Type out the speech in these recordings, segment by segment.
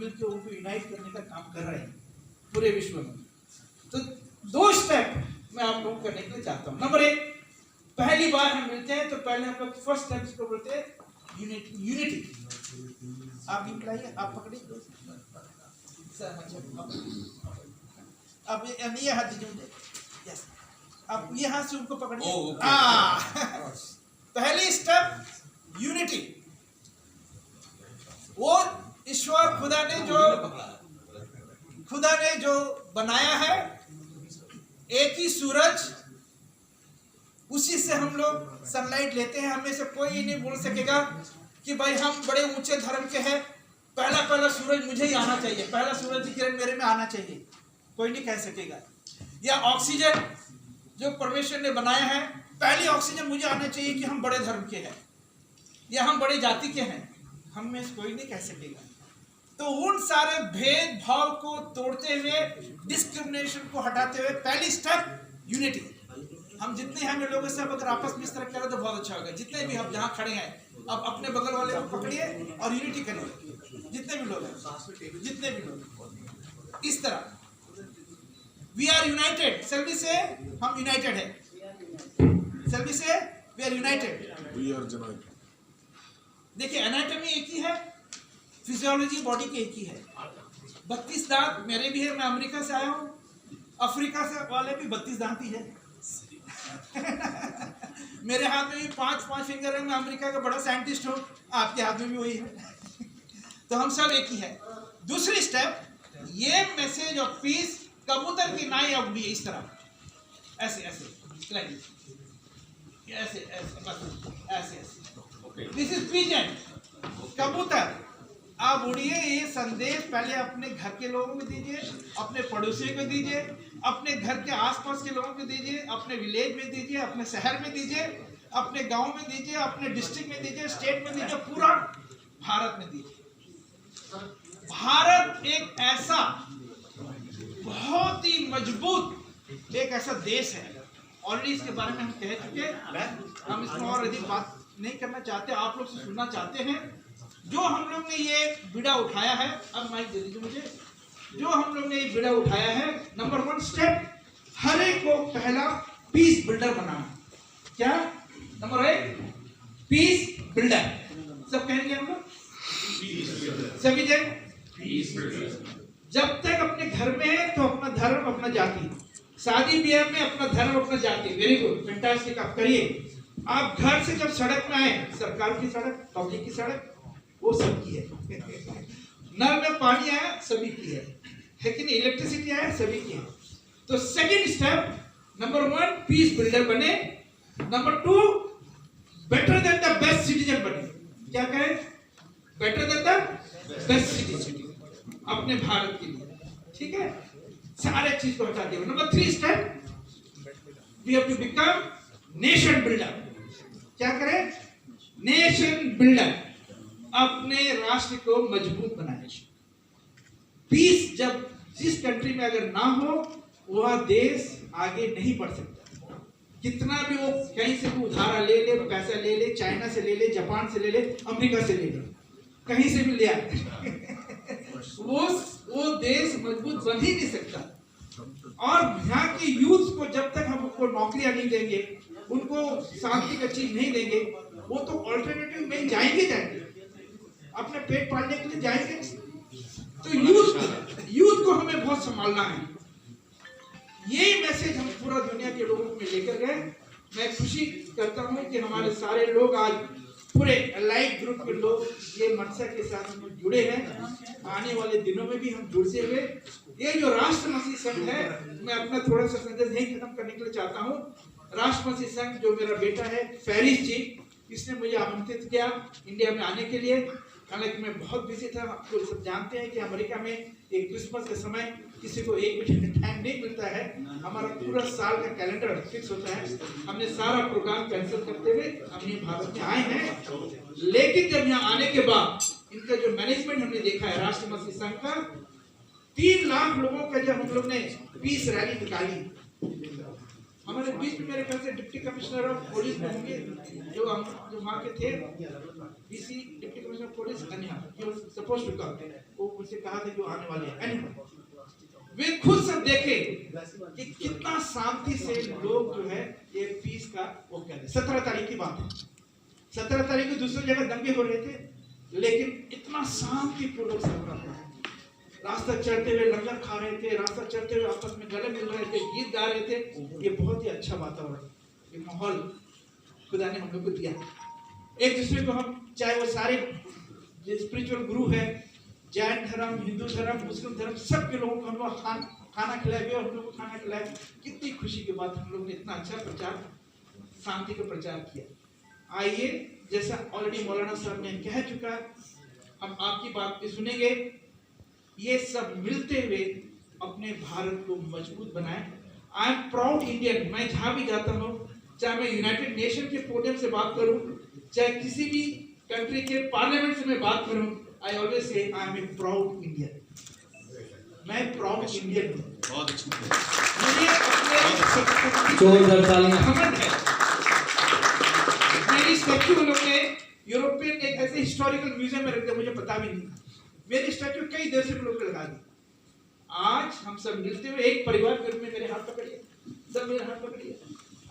मिलकर उनको यूनाइट करने का काम कर रहे हैं पूरे विश्व में। तो 2 स्टेप मैं आप लोगों को करने के लिए चाहता हूँ। नंबर 1, पहली बार हम मिलते हैं तो पहले हम लोग फर्स्ट स्टेप इसको बोलते हैं यूनिटी। आप निकलाइए, आप पकड़िए, अब ये हाथ दीजिए मुझे, यस, अब ये हाथ से उनको पकड़िए। पहली स्टेप यूनिटी। वो ईश्वर खुदा ने जो बनाया है, एक ही सूरज, उसी से हम लोग सनलाइट लेते हैं। हमें से कोई ये नहीं बोल सकेगा कि भाई हम बड़े ऊंचे धर्म के हैं, पहला सूरज मुझे ही आना चाहिए, पहला सूरज की किरण मेरे में आना चाहिए, कोई नहीं कह सकेगा। या ऑक्सीजन जो परमेश्वर ने बनाया है, पहली ऑक्सीजन मुझे आना चाहिए कि हम बड़े धर्म के हैं या हम बड़े जाति के हैं, हम में से कोई नहीं कह सकेगा। तो उन सारे भेदभाव को तोड़ते हुए, डिस्क्रिमिनेशन को हटाते हुए, पहली स्टेप यूनिटी। हम जितने हैं लोग सब अगर आपस में इस तरह करें तो बहुत अच्छा होगा। जितने भी हम जहाँ खड़े हैं, अब अपने बगल वाले को पकड़िए और यूनिटी करिए। जितने भी लोग इस तरह, वी आर यूनाइटेड। सेल्वी से हम यूनाइटेड है। सेल्वी से वी आर यूनाइटेड। देखिए एनाटॉमी एक ही है, फिजियोलॉजी बॉडी की एक ही है। 32 दांत मेरे भी है, मैं अमेरिका से आया हूँ। अफ्रीका से वाले भी 32 दांत ही है। मेरे हाथ में भी 5 फिंगर है। मैं अमेरिका का बड़ा साइंटिस्ट हूँ, आपके हाथ में भी वही है। तो हम सब एक ही है। दूसरी स्टेप, ये मैसेज ऑफ पीस कबूतर की नाई अब भी इस तरह, ऐसे दिस इज पिजन, कबूतर। आप उड़िए, ये संदेश पहले अपने घर के लोगों को दीजिए, अपने पड़ोसियों को दीजिए, अपने घर के आसपास के लोगों को दीजिए, अपने विलेज में दीजिए, अपने शहर में दीजिए, अपने गांव में दीजिए, अपने डिस्ट्रिक्ट में दीजिए, स्टेट में दीजिए, पूरा भारत में दीजिए। भारत एक ऐसा बहुत ही मजबूत एक ऐसा देश है। ऑलरेडी इसके बारे में हम कह चुके, हम इसमें और अधिक बात नहीं करना चाहते, आप लोग से सुनना चाहते हैं। जो हम लोग ने ये बीड़ा उठाया है, अब माइक दे दीजिए मुझे, जो हम लोग ने ये बीड़ा उठाया है, नंबर 1 स्टेप, हर एक को पहला पीस बिल्डर बनाना। क्या? Number 1 peace builder. सब कहेंगे हम लोग, सभी जन पीस बिल्डर। जब तक अपने घर में है तो अपना धर्म अपना जाति, शादी ब्याह में अपना धर्म अपना जाति। वेरी गुड, फैंटास्टिक, आप करिए। आप घर से जब सड़क में आए, सरकार की सड़क, पब्लिक की सड़क, वो सबकी है। नल में पानी आया, सभी की है कि नहीं? इलेक्ट्रिसिटी आया, सभी की है। तो second step, number 1 peace builder बने। Number 2 better than the best citizen बने। क्या कहें? Better than the best citizen अपने भारत के लिए, ठीक है? सारे चीज को हटा दिया। Number 3 step, we have to become nation builder. क्या करें? नेशन बिल्डर, अपने राष्ट्र को मजबूत बनाए। पीस जब जिस कंट्री में अगर ना हो, वह देश आगे नहीं बढ़ सकता। कितना भी वो कहीं से भी उधारा ले ले, पैसा ले ले, चाइना से ले ले, जापान से ले ले, अमेरिका से ले ले, कहीं से भी ले आए वो देश मजबूत बन ही नहीं सकता। और यहाँ के यूथ को जब तक हम उनको नौकरियां नहीं देंगे, उनको शांति का चीज नहीं देंगे, वो तो ऑल्टरनेटिव में जाएंगे, अपने पेट पालने के लिए जाएंगे। तो यूथ को हमें बहुत संभालना है। यही मैसेज हम पूरा दुनिया के लोगों में लेकर गए। मैं खुशी करता हूँ कि हमारे सारे लोग आज पूरे लाइव ग्रुप के लोग ये मनसा के साथ हम जुड़े हैं। आने वाले दिनों में भी हम जुड़ते हुए ये जो राष्ट्र मसीह संघ है, मैं अपना थोड़ा सा संदेश यही खत्म करने के लिए चाहता हूँ। राष्ट्र मसीह संघ जो मेरा बेटा है फेरिस जी, इसने मुझे आमंत्रित किया इंडिया में आने के लिए। हालांकि मैं बहुत बिजी था, आपको सब जानते हैं कि अमेरिका में एक क्रिसमस के समय किसी को 1 मिनट टाइम नहीं मिलता है। हमारा पूरा साल का कैलेंडर फिक्स होता है। हमने सारा प्रोग्राम कैंसिल करते हुए हम ये भारत में आए हैं। लेकिन जब यहाँ आने के बाद इनका जो मैनेजमेंट हमने देखा है राष्ट्र मसीह संघ का, 3 लाख लोगों का जब हम लोग ने पीस रैली निकाली, हमारे बीच में मेरे ख्याल से डिप्टी कमिश्नर ऑफ पुलिस होंगे जो वहाँ के थे, DC deputy commissioner of police कन्या, he was supposed to come, वो मुझसे कहा था कि वो आने वाले हैं। एनीवे वे खुद सब देखे कि कितना शांति से लोग जो है ये पीस का वो कहते हैं। 17 तारीख की बात है, 17 तारीख को दूसरी जगह दंगे हो रहे थे, लेकिन इतना शांतिपूर्वक सब रहा। रास्ता चढ़ते हुए लंगर खा रहे थे, रास्ता चढ़ते हुए आपस में गले मिल रहे थे, गीत गा रहे थे। ये बहुत ही अच्छा वातावरण, ये माहौल खुदा ने हम लोग को दिया। एक दूसरे को हम, चाहे वो सारे स्पिरिचुअल गुरु है, जैन धर्म, हिंदू धर्म, मुस्लिम धर्म, सबके लोगों को हम लोग खाना खिलाए और हम लोग को खाना खिलाए। कितनी खुशी की बात, हम लोग ने इतना अच्छा प्रचार, शांति का प्रचार किया। आइए, जैसा ऑलरेडी मौलाना साहब ने कह चुका, हम आपकी बात भी सुनेंगे। ये सब मिलते हुए अपने भारत को मजबूत बनाएं। I am proud Indian. मैं जहां भी जाता हूं, चाहे मैं यूनाइटेड नेशन के पोडियम से बात करूं, चाहे किसी भी कंट्री के पार्लियामेंट से मैं बात करूं, I always say I am a proud Indian. मैं प्राउड इंडियन हूं। बहुत अच्छा, मुझे अपने जोरदार तालियां। घमंड है। मेरी स्टैच्यू लोगों ने यूरोपियन एक ऐसे हिस्टोरिकल म्यूजियम में रख दिया, मुझे पता भी नहीं था। मेरी स्टैच्यू कई देश के लोग लगा दी। आज हम सब मिलते हुए एक परिवार के रूप में मेरे हाथ पकड़िए, सब मेरे हाथ पकड़िए,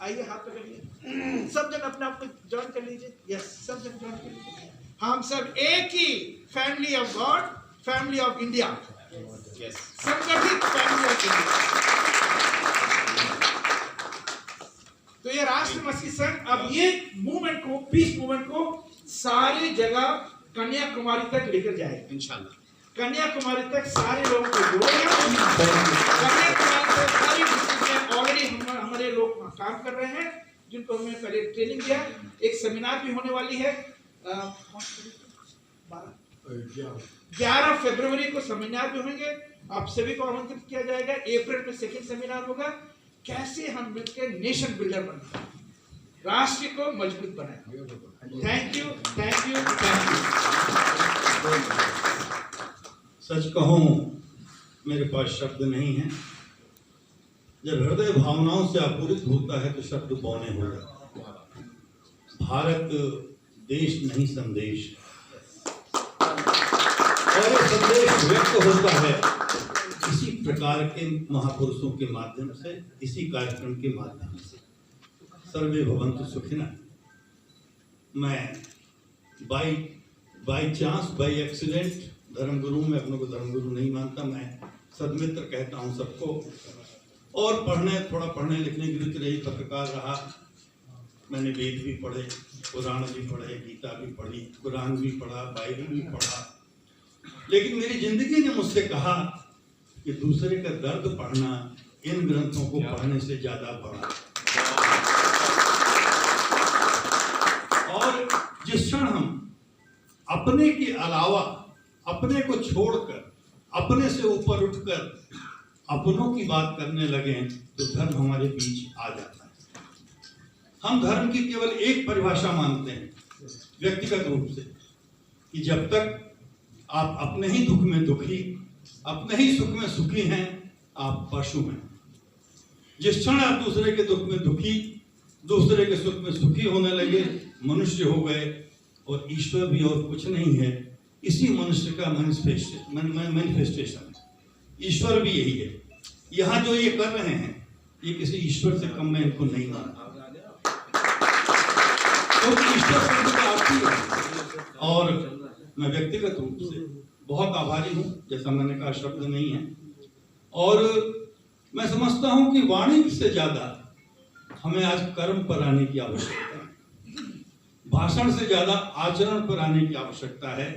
आइए हाथ पकड़िए, सब जन अपने आप को ज्वाइन कर लीजिए। यस, सब जन ज्वाइन कर लीजिए। हम सब एक ही family of God, family of India, संगठित फैमिली ऑफ इंडिया। तो ये राष्ट्र मसीह संघ अब ये मूवमेंट को, पीस मूवमेंट को सारी जगह कन्याकुमारी तक लेकर जाएगा इंशाल्लाह। कन्याकुमारी तक सारे लोगों को जोड़ेगा। कन्याकुमारी तक सारी डिस्ट्रिक्ट में ऑलरेडी हमारे लोग काम कर रहे हैं, जिनको हमने पहले ट्रेनिंग दिया। एक सेमिनार भी होने वाली है, 11 फरवरी को सेमिनार भी होंगे। आप सभी को आमंत्रित किया जाएगा। अप्रैल में सेकंड सेमिनार होगा। कैसे हम मिलकर नेशन बिल्डर बने, राष्ट्र को मजबूत बनाए। Thank you, thank you, thank you. सच कहूं, मेरे पास शब्द नहीं है। जब हृदय भावनाओं से आपूरित होता है तो शब्द बौने हो जाते हैं। भारत देश नहीं संदेश है, और ये संदेश व्यक्त होता है इसी प्रकार के महापुरुषों के माध्यम से, इसी कार्यक्रम के माध्यम से। सर्वे भवन्तु सुखिनः। मैं बाई चांस, बाई एक्सीडेंट धर्मगुरु, मैं अपने को धर्मगुरु नहीं मानता, मैं सदमित्र कहता हूँ सबको। और थोड़ा पढ़ने लिखने की रुचि रही, पत्रकार रहा। मैंने वेद भी पढ़े, पुराण भी पढ़े, गीता भी पढ़ी, कुरान भी पढ़ा, बाइबल भी पढ़ा। लेकिन मेरी जिंदगी ने मुझसे कहा कि दूसरे का दर्द पढ़ना इन ग्रंथों को पढ़ने से ज्यादा बड़ा। और जिस क्षण हम अपने के अलावा, अपने को छोड़कर, अपने से ऊपर उठकर अपनों की बात करने लगे तो धर्म हमारे बीच आ जाता है। हम धर्म की केवल एक परिभाषा मानते हैं व्यक्तिगत रूप से, कि जब तक आप अपने ही दुख में दुखी, अपने ही सुख में सुखी हैं, आप पशु हैं। जिस क्षण आप दूसरे के दुख में दुखी, दूसरे के सुख में सुखी होने लगे, मनुष्य हो गए। और ईश्वर भी और कुछ नहीं है, इसी मनुष्य का मैनिफेस्टेशन है। ईश्वर भी यही है। यहाँ जो ये कर रहे हैं, ये किसी ईश्वर से कम मैं इनको नहीं मानता, क्योंकि ईश्वर शब्द का अर्थ ही है। और मैं व्यक्तिगत रूप से बहुत आभारी हूँ, जैसा मैंने कहा शब्द नहीं है। और मैं समझता हूँ कि वाणी से ज्यादा हमें आज कर्म पर आने की आवश्यकता है, भाषण से ज्यादा आचरण पर आने की आवश्यकता है।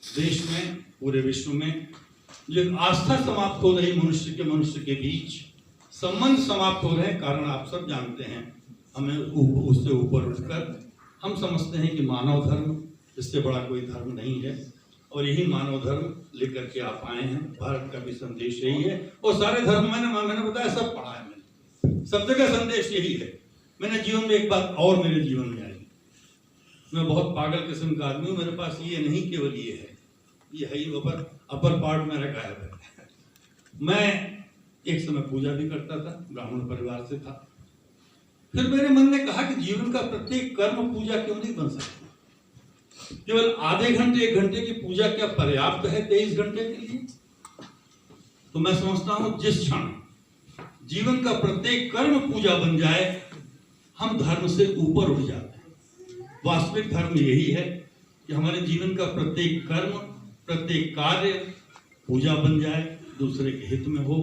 देश में, पूरे विश्व में जो आस्था समाप्त हो रही मनुष्य के बीच, संबंध समाप्त हो रहे हैं। कारण आप सब जानते हैं। हमें उससे ऊपर उठकर हम समझते हैं कि मानव धर्म, इससे बड़ा कोई धर्म नहीं है। और यही मानव धर्म लेकर के आप आए हैं। भारत का भी संदेश यही है। और सारे धर्म मैंने बताया, सब पढ़ा है मैंने, सब जगह संदेश यही है। मैंने जीवन में एक बात और मेरे जीवन में आई, मैं बहुत पागल किस्म का आदमी हूँ। मेरे पास ये नहीं केवल ये है, ये है ही अपर पार्ट मेरा गायब है। मैं एक समय पूजा भी करता था, ब्राह्मण परिवार से था, फिर मेरे मन ने कहा कि जीवन का प्रत्येक कर्म पूजा क्यों नहीं बन सकता? केवल आधे घंटे 1 घंटे की पूजा क्या पर्याप्त है 23 घंटे के लिए? तो मैं समझता हूं जिस क्षण जीवन का प्रत्येक कर्म पूजा बन जाए, हम धर्म से ऊपर उठ जाते हैं। वास्तविक धर्म यही है कि हमारे जीवन का प्रत्येक कर्म, प्रत्येक कार्य पूजा बन जाए, दूसरे के हित में हो।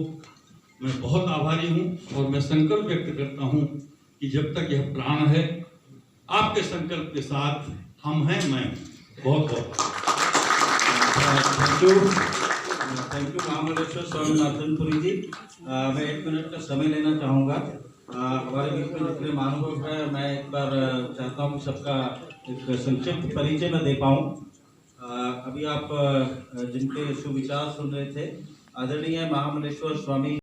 मैं बहुत आभारी हूं और मैं संकल्प व्यक्त करता हूं कि जब तक यह प्राण है, आपके संकल्प के साथ हम हैं, मैं हूं। बहुत बहुत थैंक यू महामंडलेश्वर स्वामीनाथन पुरी जी। मैं 1 मिनट का समय लेना चाहूँगा। हमारे बीच में जितने महानुभाव हैं, मैं एक बार चाहता हूँ कि सबका एक संक्षिप्त परिचय मैं दे पाऊँ। अभी आप जिनके सुविचार सुन रहे थे, आदरणीय महामंडलेश्वर स्वामी